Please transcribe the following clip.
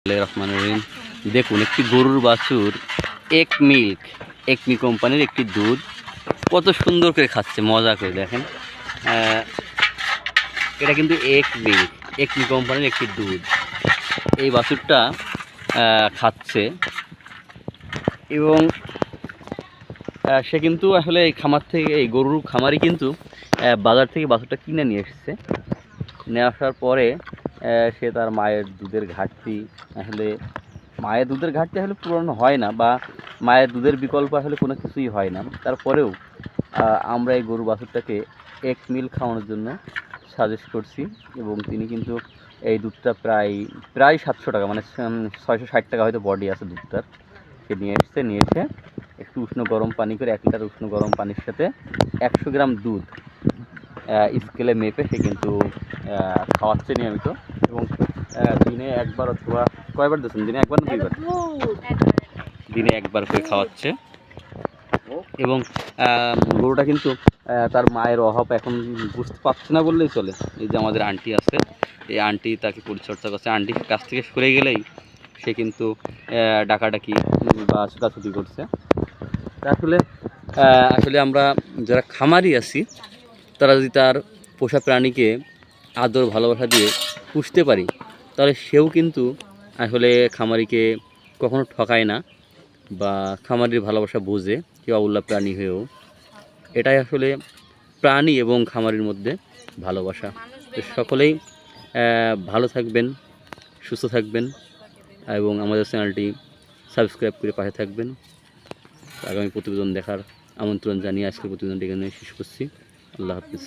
রহমানির রহিম। দেখুন একটি গরুর বাছুর একমি কোম্পানির একটি দুধ কত সুন্দর করে খাচ্ছে, মজা করে দেখেন। এটা কিন্তু একমি কোম্পানির একটি দুধ। এই বাছুরটা খাচ্ছে এবং সে কিন্তু আসলে এই খামার থেকে, এই গরুর খামারই কিন্তু বাজার থেকে বাছুরটা কিনে নিয়ে এসেছে। নিয়ে আসার পরে সে তার মায়ের দুধের ঘাটতি আসলে পূরণ হয় না, বা মায়ের দুধের বিকল্প আসলে কোনো কিছুই হয় না। তারপরেও আমরা এই গরু বাছুরটাকে এক মিল খাওয়ানোর জন্য সাজেস্ট করছি এবং তিনি কিন্তু এই দুধটা প্রায় 700 টাকা, মানে 660 টাকা হয়তো বডি আছে দুধটার। সে নিয়ে এসে একটু উষ্ণ গরম পানি করে, 1 লিটার উষ্ণ গরম পানির সাথে 100 গ্রাম দুধ স্কেলে মেপে সে কিন্তু খাওয়াচ্ছে নিয়মিত। এবং দিনে একবার অথবা কয়বার দিচ্ছেন? দিনে একবার না দুইবার? দিনে একবার করে খাওয়াচ্ছে। এবং গরুটা কিন্তু তার মায়ের অভাব এখন বুঝতে পারছে না বললেই চলে। এই যে আমাদের আন্টি আছে, এই আন্টি তাকে পরিচর্যা করছে। আন্টির কাছ থেকে সরে গেলেই সে কিন্তু ডাকাডাকি বা ছোটাছুটি করছে। আসলে আমরা যারা খামারি আছি, তারা যদি তার পোষা প্রাণীকে আদর ভালোবাসা দিয়ে পুষতে পারি, তাহলে সেও কিন্তু আসলে খামারিকে কখনো ঠকায় না বা খামারির ভালোবাসা বোঝে, কেউ অবলা প্রাণী হয়েও। এটাই আসলে প্রাণী এবং খামারির মধ্যে ভালোবাসা। তো সকলেই ভালো থাকবেন, সুস্থ থাকবেন এবং আমাদের চ্যানেলটি সাবস্ক্রাইব করে পাশে থাকবেন। আগামী প্রতিবেদন দেখার আমন্ত্রণ জানিয়ে আজকের প্রতিবেদনটি এখানে শেষ করছি। আল্লাহ হাফিজ।